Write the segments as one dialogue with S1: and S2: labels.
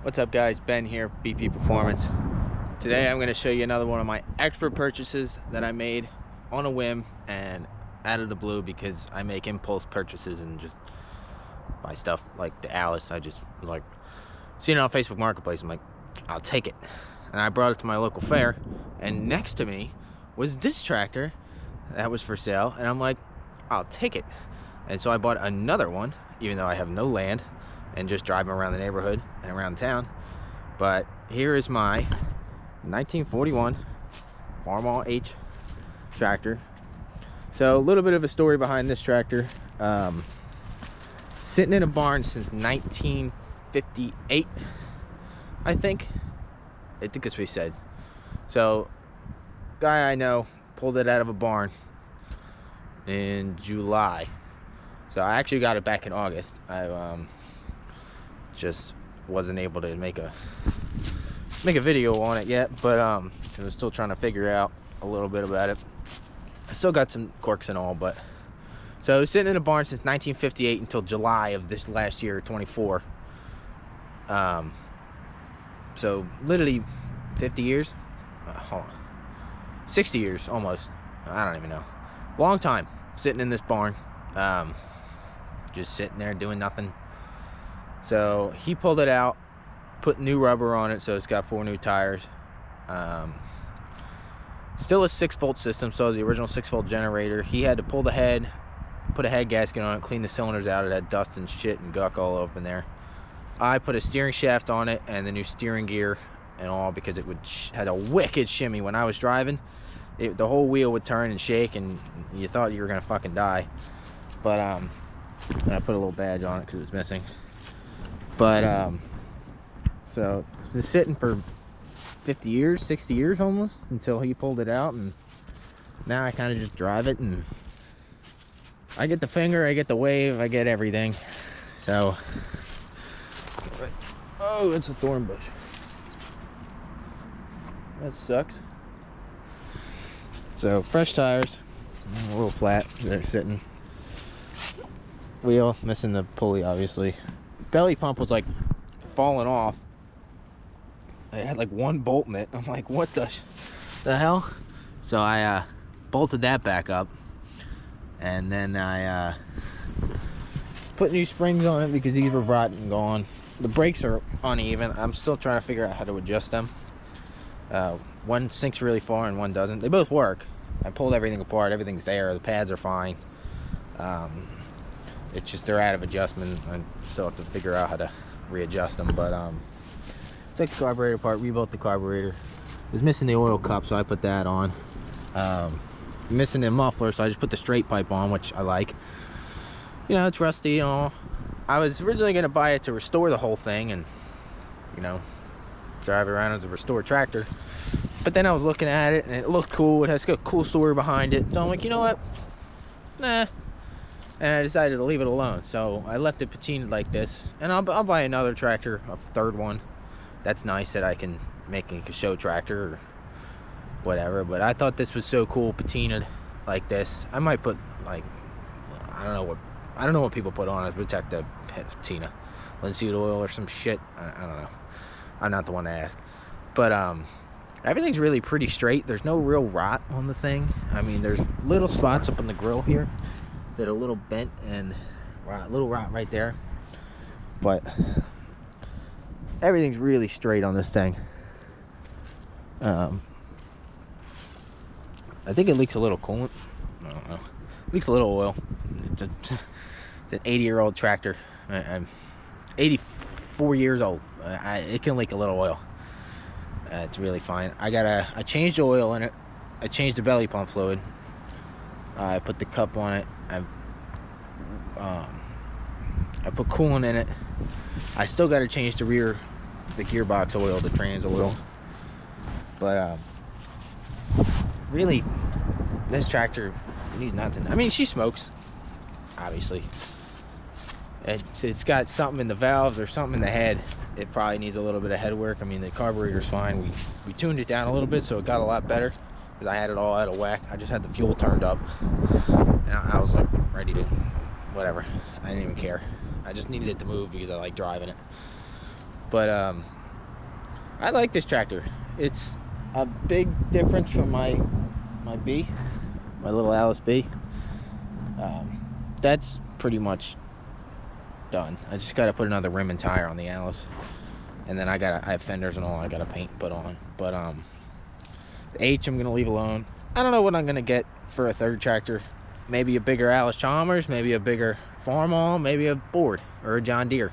S1: What's up guys, Ben here, BP Performance. Today I'm going to show you another one of my extra purchases that I made on a whim and out of the blue, because I make impulse purchases and just buy stuff like the Alice. I just was like, seeing it on Facebook Marketplace, I'm like, I'll take it. And I brought it to my local fair, and next to me was this tractor that was for sale, and I'm like, I'll take it. And so I bought another one, even though I have no land, and just driving around the neighborhood and around town. But here is my 1941 Farmall H tractor. So a little bit of a story behind this tractor. Sitting in a barn since 1958, I think that's what he said. So guy I know pulled it out of a barn in July. So I actually got it back in August. I just wasn't able to make a video on it yet, but I was still trying to figure out a little bit about it. I still got some quirks and all, but so I was sitting in a barn since 1958 until July of this last year, 24. So literally 50 years, hold on, 60 years almost. I don't even know. Long time sitting in this barn, just sitting there doing nothing. So he pulled it out, put new rubber on it, so it's got 4 new tires. Still a 6-volt system, so the original 6-volt generator. He had to pull the head, put a head gasket on it, clean the cylinders out. It had dust and shit and guck all up in there. I put a steering shaft on it and the new steering gear and all, because it had a wicked shimmy when I was driving. The whole wheel would turn and shake, and you thought you were gonna fucking die. But and I put a little badge on it because it was missing. But so it's been sitting for 50 years, 60 years almost, until he pulled it out, and now I kind of just drive it, and I get the finger, I get the wave, I get everything. So, oh, it's a thorn bush. That sucks. So fresh tires, a little flat, they're sitting. Wheel missing the pulley, obviously. Belly pump was like falling off. It had like 1 bolt in it. I'm like, what the hell? So I bolted that back up, and then I put new springs on it because these were rotten and gone. The brakes are uneven. I'm still trying to figure out how to adjust them. One sinks really far and one doesn't. They both work. I pulled everything apart. Everything's there. The pads are fine. It's just they're out of adjustment. I still have to figure out how to readjust them. But took the carburetor apart, rebuilt the carburetor. It was missing the oil cup, so I put that on. Missing the muffler, so I just put the straight pipe on, which I like. You know, it's rusty and all. I was originally going to buy it to restore the whole thing and, you know, drive it around as a restored tractor. But then I was looking at it, and it looked cool. It has got a cool story behind it. So I'm like, you know what? Nah. And I decided to leave it alone. So I left it patinaed like this. And I'll buy another tractor, a third one. That's nice that I can make a show tractor or whatever. But I thought this was so cool, patinaed like this. I might put, like, I don't know what people put on it to protect the patina, linseed oil or some shit. I don't know. I'm not the one to ask. But everything's really pretty straight. There's no real rot on the thing. I mean, there's little spots up on the grill here that are a little bent, and a little rot right there. But everything's really straight on this thing. I think it leaks a little coolant. I don't know. It leaks a little oil. It's an 80-year-old tractor. I'm 84 years old. It can leak a little oil. It's really fine. I changed the oil in it. I changed the belly pump fluid. I put the cup on it. I put coolant in it. I still got to change the gearbox oil, the trans oil. But really, this tractor needs nothing. I mean, she smokes, obviously. It's got something in the valves or something in the head. It probably needs a little bit of head work. I mean, the carburetor's fine. We tuned it down a little bit, so it got a lot better, because I had it all out of whack. I just had the fuel turned up, and I was like ready to whatever. I didn't even care. I just needed it to move because I like driving it. But I like this tractor. It's a big difference from my B, my little Alice B. That's pretty much done. I just got to put another rim and tire on the Alice, and then I have fenders and all I got to paint and put on. But the H I'm gonna leave alone. I don't know what I'm gonna get for a third tractor. Maybe a bigger Alice Chalmers, maybe a bigger Farmall, maybe a Ford or a John Deere.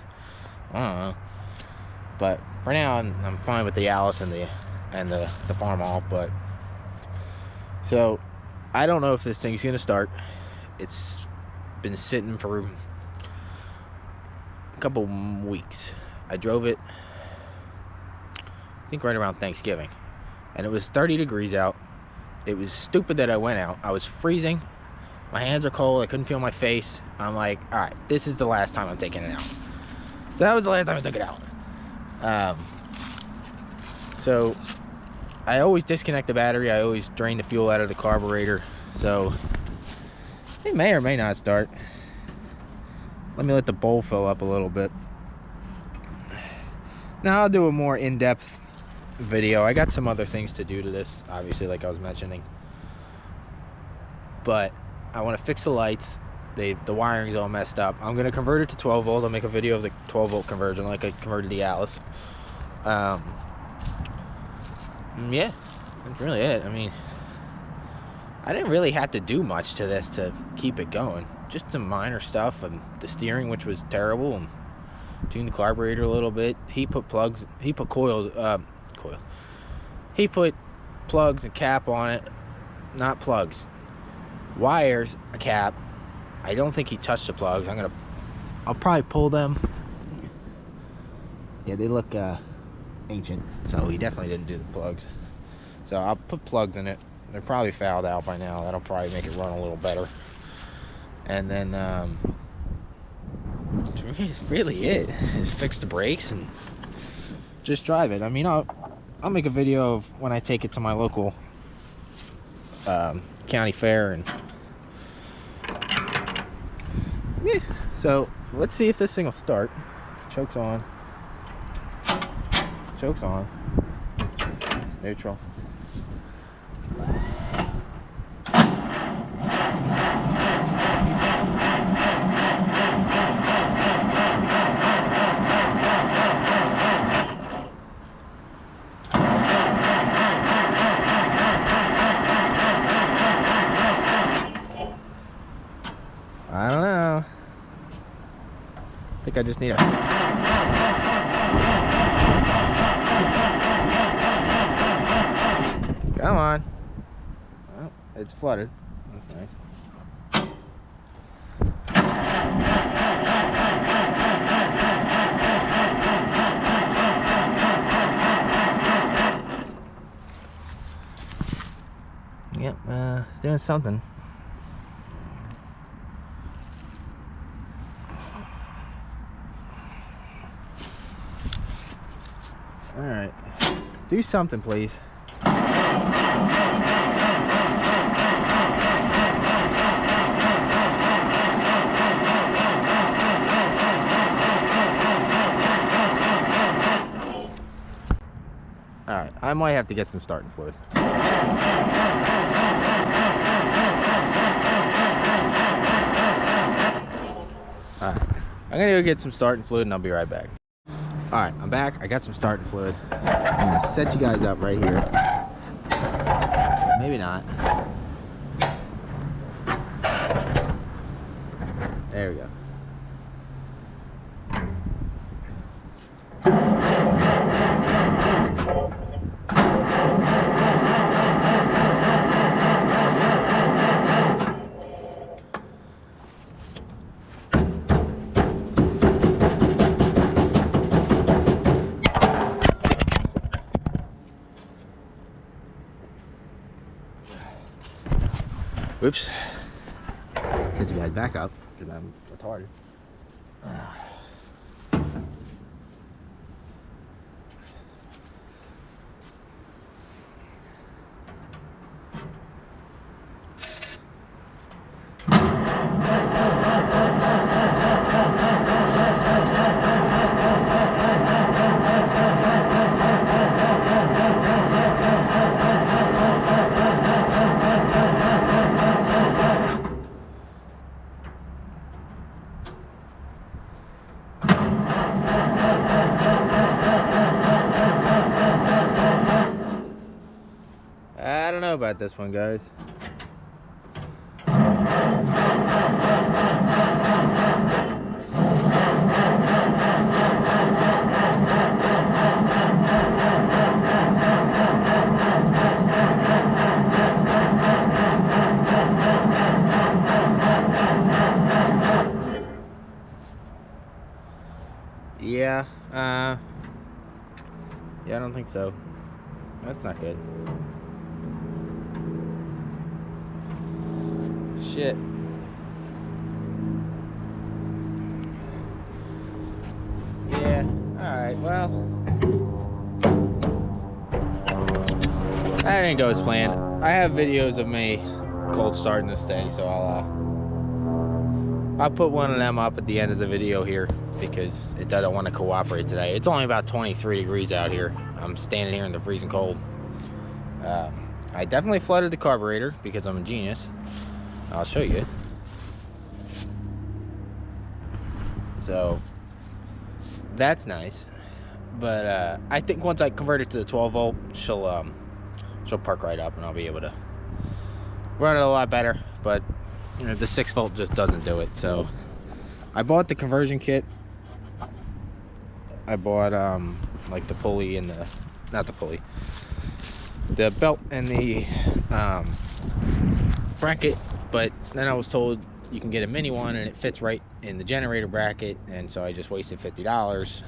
S1: I don't know. But for now, I'm fine with the Alice and the Farmall. But so I don't know if this thing's gonna start. It's been sitting for a couple weeks. I drove it, I think, right around Thanksgiving, and it was 30 degrees out. It was stupid that I went out. I was freezing. My hands are cold. I couldn't feel my face. I'm like, all right, this is the last time I'm taking it out. So that was the last time I took it out. So I always disconnect the battery. I always drain the fuel out of the carburetor. So it may or may not start. Let me let the bowl fill up a little bit. Now I'll do a more in-depth video. I got some other things to do to this, obviously, like I was mentioning. But I want to fix the lights. The wiring's all messed up. I'm going to convert it to 12 volt. I'll make a video of the 12 volt conversion like I converted the Alice. Yeah, that's really it. I mean, I didn't really have to do much to this to keep it going. Just some minor stuff, and the steering, which was terrible, and tune the carburetor a little bit. He put plugs, he put he put plugs and cap on it. Not plugs, wires, a cap. I don't think he touched the plugs. I'll probably pull them. Yeah, they look ancient, so he definitely didn't do the plugs. So I'll put plugs in it. They're probably fouled out by now. That'll probably make it run a little better. And then it's really it. Is fix the brakes and just drive it. I mean, I'll make a video of when I take it to my local county fair, and yeah. So let's see if this thing will start. Choke's on. Choke's on. It's neutral. I don't know. I think I just need a... Come on. Well, it's flooded. That's nice. Yep, it's doing something. All right, do something, please. All right, I might have to get some starting fluid. All right, I'm gonna go get some starting fluid and I'll be right back. All right, I'm back. I got some starting fluid. I'm gonna set you guys up right here. Maybe not. There we go. Whoops. Set you guys back up because I'm retarded. at this one, guys. Yeah, yeah, I don't think so. That's not good. Shit. Yeah, alright, well. That didn't go as planned. I have videos of me cold starting this thing, so I'll put one of them up at the end of the video here because it doesn't want to cooperate today. It's only about 23 degrees out here. I'm standing here in the freezing cold. I definitely flooded the carburetor because I'm a genius. I'll show you. So that's nice. But I think once I convert it to the 12 volt, she'll perk right up and I'll be able to run it a lot better. But you know, the 6 volt just doesn't do it. So I bought the conversion kit. I bought like the pulley and the belt and the bracket, but then I was told you can get a mini one and it fits right in the generator bracket, and so I just wasted $50.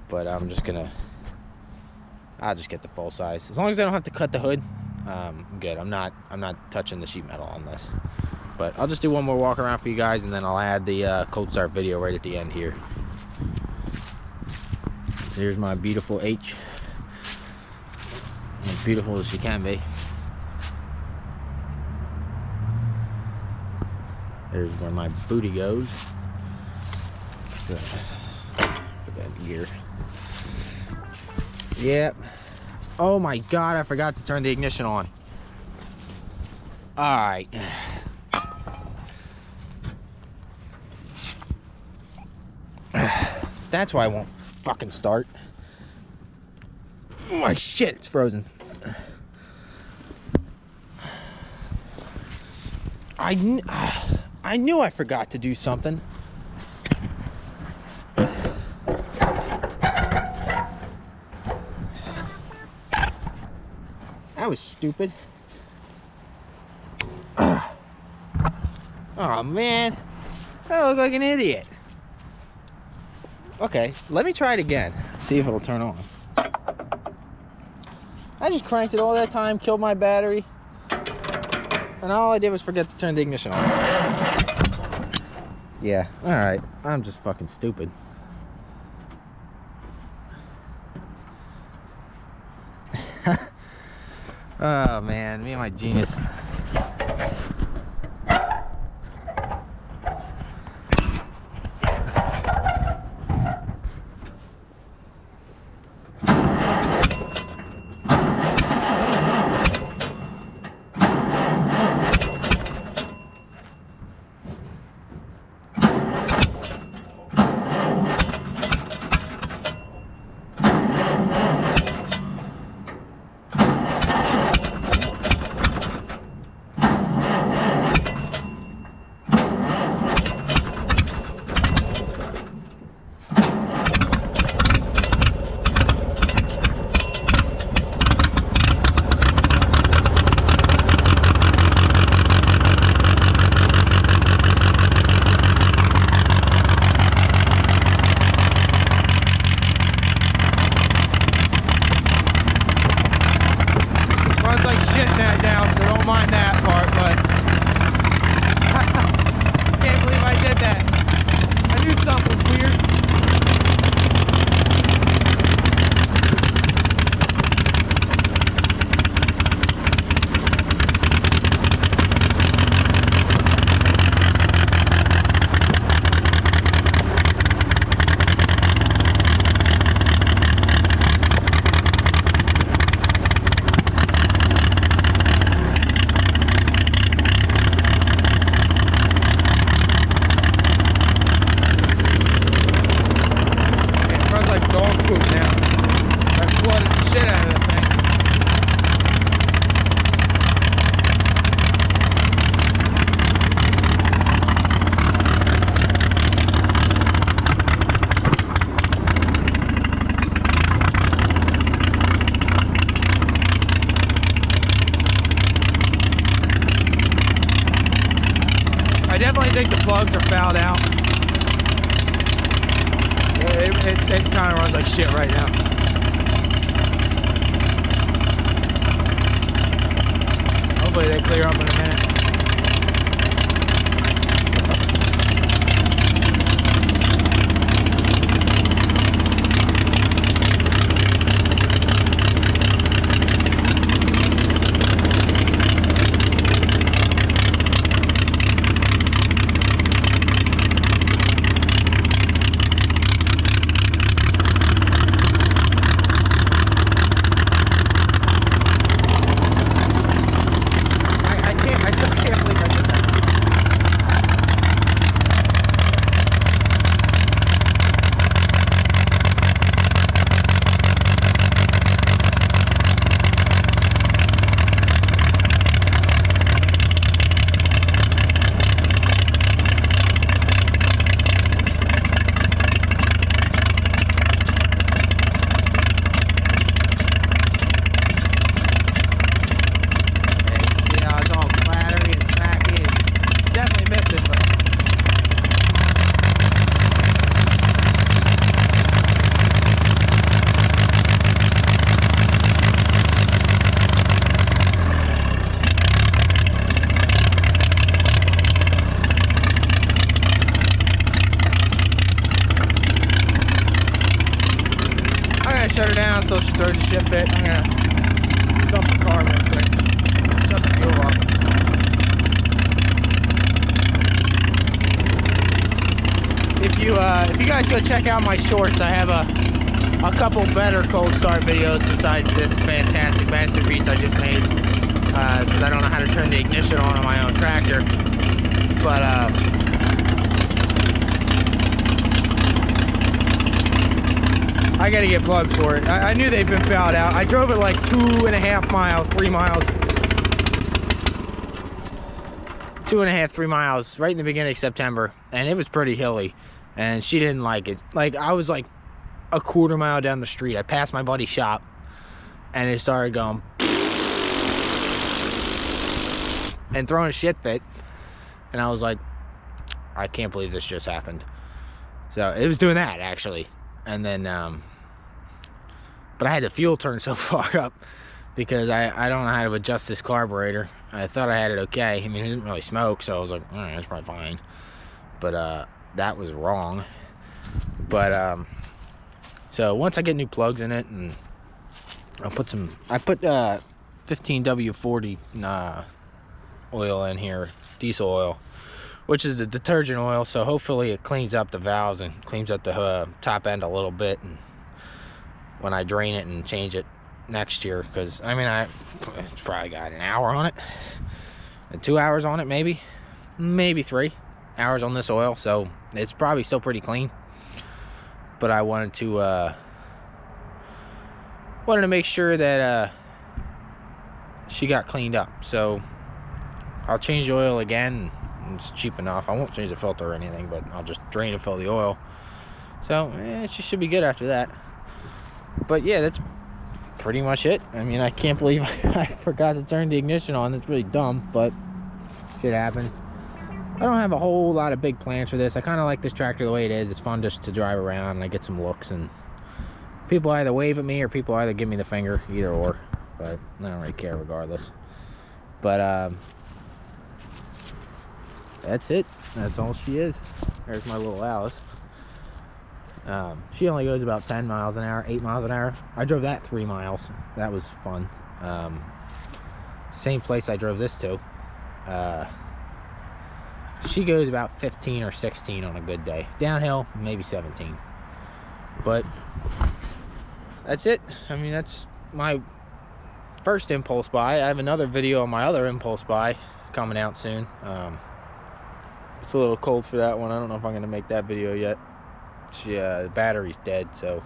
S1: But I'll just get the full size as long as I don't have to cut the hood. I'm good. I'm not touching the sheet metal on this. But I'll just do one more walk around for you guys, and then I'll add the cold start video right at the end here. Here's my beautiful H. As beautiful as she can be. There's where my booty goes. So, put that in gear. Yep. Oh my god, I forgot to turn the ignition on. Alright. That's why I won't fucking start. Oh my shit, it's frozen. I knew I forgot to do something. That was stupid. Oh man, I look like an idiot. Okay, let me try it again. See if it'll turn on. I just cranked it all that time, killed my battery, and all I did was forget to turn the ignition on. Yeah, alright. I'm just fucking stupid. Oh man, me and my genius.
S2: definitely think the plugs are fouled out. It kind of runs like shit right now. Hopefully they clear up in a minute. Shut her down until she starts to shift it. I'm gonna dump the car real quick. Shut the fuel off. If you guys go check out my shorts, I have a couple better cold start videos besides this fantastic masterpiece I just made. Because I don't know how to turn the ignition on my own tractor. But I gotta get plugs for it. I knew they've been fouled out. I drove it like 2.5 miles, 3 miles. 2.5, 3 miles right in the beginning of September. And it was pretty hilly. And she didn't like it. Like, I was like a 1/4 mile down the street. I passed my buddy's shop. And it started going. And throwing a shit fit. And I was like, I can't believe this just happened. So it was doing that, actually. And then, but I had the fuel turned so far up because I don't know how to adjust this carburetor. I thought I had it okay. I mean, it didn't really smoke, so I was like, all right, that's probably fine. But that was wrong. But so once I get new plugs in it, and I put 15W40 oil in here, diesel oil, which is the detergent oil, so hopefully it cleans up the valves and cleans up the top end a little bit. And when I drain it and change it next year, because I mean, it's probably got an hour on it, and 2 hours on it, maybe 3 hours on this oil, so it's probably still pretty clean. But I wanted to make sure that she got cleaned up, so I'll change the oil again. It's cheap enough. I won't change the filter or anything, but I'll just drain and fill the oil. So she should be good after that. But yeah, that's pretty much it. I mean, I can't believe I forgot to turn the ignition on. It's really dumb, but shit happens. I don't have a whole lot of big plans for this. I kind of like this tractor the way it is. It's fun just to drive around, and I get some looks, and people either wave at me or people either give me the finger, either or. But I don't really care regardless. But that's it. That's all she is. There's my little Alice. She only goes about 10 miles an hour, 8 miles an hour. I drove that 3 miles. That was fun. Same place I drove this to. She goes about 15 or 16 on a good day. Downhill, maybe 17. But that's it. I mean, that's my first impulse buy. I have another video on my other impulse buy coming out soon. It's a little cold for that one. I don't know if I'm going to make that video yet. The battery's dead, so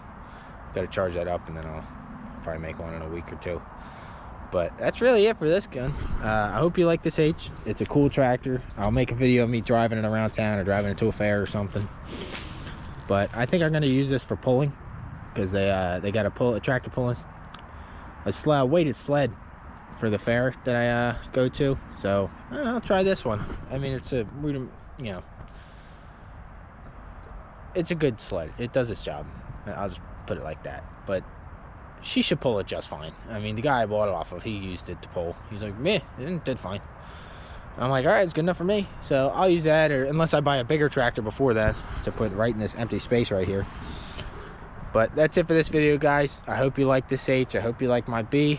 S2: got to charge that up, and then I'll probably make one in a week or two. But that's really it for this gun. I hope you like this H. It's a cool tractor. I'll make a video of me driving it around town or driving it to a fair or something. But I think I'm going to use this for pulling, because they got a tractor pulling a weighted sled for the fair that I go to. So I'll try this one. I mean, it's a you know, it's a good sled. It does its job. I'll just put it like that. But she should pull it just fine. I mean, the guy I bought it off of, he used it to pull. He's like, meh, it did fine. I'm like, all right, it's good enough for me. So I'll use that, or unless I buy a bigger tractor before that to put right in this empty space right here. But that's it for this video, guys. I hope you like this H. I hope you like my B.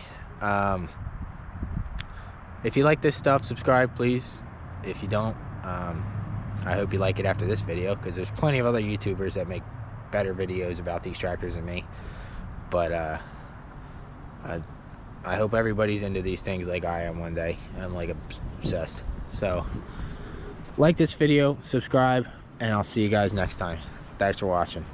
S2: If you like this stuff, subscribe, please. If you don't, I hope you like it after this video, because there's plenty of other YouTubers that make better videos about these tractors than me. But I hope everybody's into these things like I am one day. I'm like obsessed. So like this video, subscribe, and I'll see you guys next time. Thanks for watching.